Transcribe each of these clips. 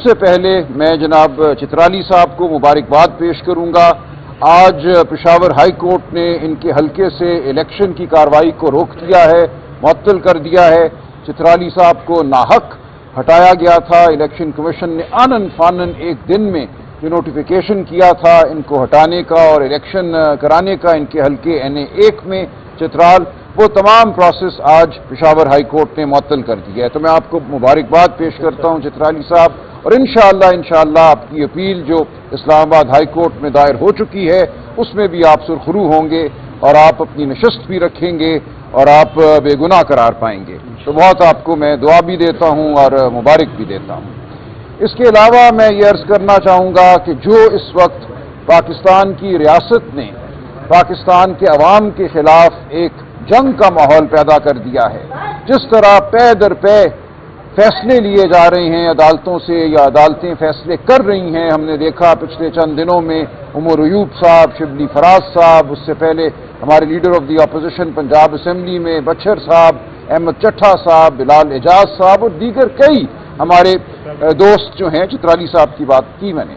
سب سے پہلے میں جناب چترالی صاحب کو مبارکباد پیش کروں گا۔ آج پشاور ہائی کورٹ نے ان کے حلقے سے الیکشن کی کارروائی کو روک دیا ہے، معطل کر دیا ہے۔ چترالی صاحب کو ناحق ہٹایا گیا تھا۔ الیکشن کمیشن نے آنن فانن ایک دن میں جو نوٹیفیکیشن کیا تھا ان کو ہٹانے کا اور الیکشن کرانے کا ان کے حلقے NA1 میں چترال، وہ تمام پروسیس آج پشاور ہائی کورٹ نے معطل کر دیا ہے۔ تو میں آپ کو مبارکباد پیش کرتا ہوں چترالی صاحب، اور انشاءاللہ آپ کی اپیل جو اسلام آباد ہائی کورٹ میں دائر ہو چکی ہے اس میں بھی آپ سرخرو ہوں گے اور آپ اپنی نشست بھی رکھیں گے اور آپ بے گناہ قرار پائیں گے۔ تو بہت آپ کو میں دعا بھی دیتا ہوں اور مبارک بھی دیتا ہوں۔ اس کے علاوہ میں یہ عرض کرنا چاہوں گا کہ جو اس وقت پاکستان کی ریاست نے پاکستان کے عوام کے خلاف ایک جنگ کا ماحول پیدا کر دیا ہے، جس طرح پے در پے فیصلے لیے جا رہے ہیں عدالتوں سے یا عدالتیں فیصلے کر رہی ہیں، ہم نے دیکھا پچھلے چند دنوں میں عمر ایوب صاحب، شبلی فراز صاحب، اس سے پہلے ہمارے leader of the opposition Punjab assembly میں بچر صاحب، احمد چٹھا صاحب، بلال اعجاز صاحب اور دیگر کئی ہمارے دوست جو ہیں، چترالی صاحب کی بات کی میں نے،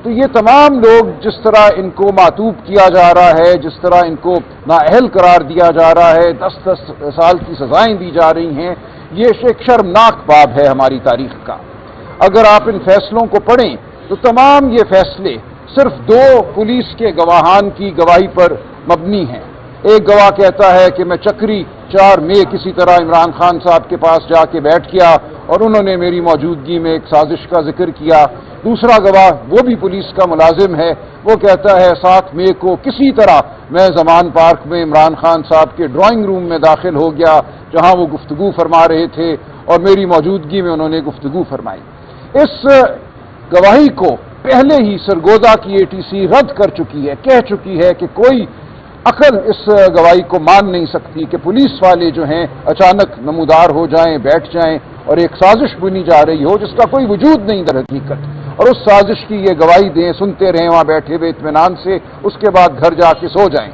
تو یہ تمام لوگ جس طرح ان کو معطوب کیا جا رہا ہے، جس طرح ان کو نااہل قرار دیا جا رہا ہے، 10 سال کی سزائیں دی جا رہی ہیں، یہ ایک شرمناک باب ہے ہماری تاریخ کا۔ اگر آپ ان فیصلوں کو پڑھیں تو تمام یہ فیصلے صرف 2 پولیس کے گواہان کی گواہی پر مبنی ہیں۔ ایک گواہ کہتا ہے کہ میں چکری 4 مئی کسی طرح عمران خان صاحب کے پاس جا کے بیٹھ گیا اور انہوں نے میری موجودگی میں ایک سازش کا ذکر کیا۔ دوسرا گواہ وہ بھی پولیس کا ملازم ہے، وہ کہتا ہے 7 مئی کو کسی طرح میں زمان پارک میں عمران خان صاحب کے ڈرائنگ روم میں داخل ہو گیا جہاں وہ گفتگو فرما رہے تھے اور میری موجودگی میں انہوں نے گفتگو فرمائی۔ اس گواہی کو پہلے ہی سرگودا کی ATC رد کر چکی ہے، کہہ چکی ہے کہ کوئی عقل اس گواہی کو مان نہیں سکتی کہ پولیس والے جو ہیں اچانک نمودار ہو جائیں، بیٹھ جائیں اور ایک سازش بنی جا رہی ہو جس کا کوئی وجود نہیں در حقیقت، اور اس سازش کی یہ گواہی دیں، سنتے رہیں وہاں بیٹھے ہوئے اطمینان سے، اس کے بعد گھر جا کے سو جائیں۔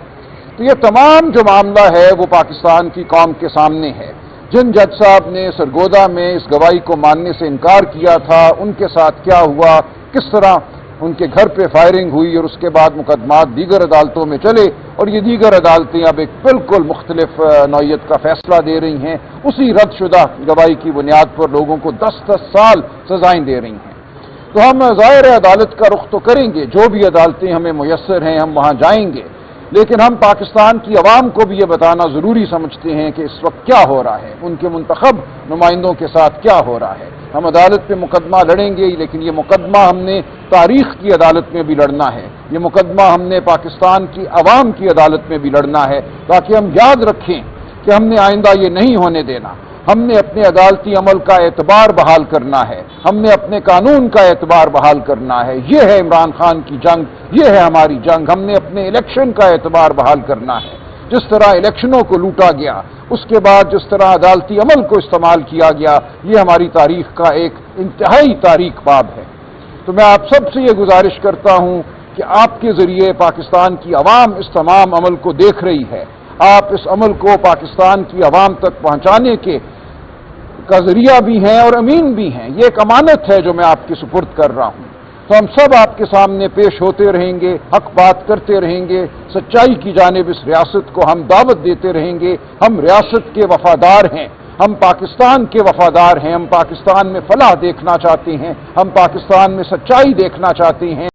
تو یہ تمام جو معاملہ ہے وہ پاکستان کی قوم کے سامنے ہے۔ جن جج صاحب نے سرگودا میں اس گواہی کو ماننے سے انکار کیا تھا، ان کے ساتھ کیا ہوا، کس طرح ان کے گھر پہ فائرنگ ہوئی اور اس کے بعد مقدمات دیگر عدالتوں میں چلے، اور یہ دیگر عدالتیں اب ایک بالکل مختلف نوعیت کا فیصلہ دے رہی ہیں، اسی رد شدہ گواہی کی بنیاد پر لوگوں کو 10 سال سزائیں دے رہی ہیں۔ تو ہم ظاہر عدالت کا رخ تو کریں گے، جو بھی عدالتیں ہمیں میسر ہیں ہم وہاں جائیں گے، لیکن ہم پاکستان کی عوام کو بھی یہ بتانا ضروری سمجھتے ہیں کہ اس وقت کیا ہو رہا ہے، ان کے منتخب نمائندوں کے ساتھ کیا ہو رہا ہے۔ ہم عدالت پہ مقدمہ لڑیں گے، لیکن یہ مقدمہ ہم نے تاریخ کی عدالت میں بھی لڑنا ہے، یہ مقدمہ ہم نے پاکستان کی عوام کی عدالت میں بھی لڑنا ہے، تاکہ ہم یاد رکھیں کہ ہم نے آئندہ یہ نہیں ہونے دینا۔ ہم نے اپنے عدالتی عمل کا اعتبار بحال کرنا ہے، ہم نے اپنے قانون کا اعتبار بحال کرنا ہے۔ یہ ہے عمران خان کی جنگ، یہ ہے ہماری جنگ۔ ہم نے اپنے الیکشن کا اعتبار بحال کرنا ہے۔ جس طرح الیکشنوں کو لوٹا گیا، اس کے بعد جس طرح عدالتی عمل کو استعمال کیا گیا، یہ ہماری تاریخ کا ایک انتہائی تاریک باب ہے۔ تو میں آپ سب سے یہ گزارش کرتا ہوں کہ آپ کے ذریعے پاکستان کی عوام اس تمام عمل کو دیکھ رہی ہے، آپ اس عمل کو پاکستان کی عوام تک پہنچانے کا ذریعہ بھی ہیں اور امین بھی ہیں۔ یہ ایک امانت ہے جو میں آپ کے سپرد کر رہا ہوں۔ تو ہم سب آپ کے سامنے پیش ہوتے رہیں گے، حق بات کرتے رہیں گے، سچائی کی جانب اس ریاست کو ہم دعوت دیتے رہیں گے۔ ہم ریاست کے وفادار ہیں، ہم پاکستان کے وفادار ہیں، ہم پاکستان میں فلاح دیکھنا چاہتے ہیں، ہم پاکستان میں سچائی دیکھنا چاہتے ہیں۔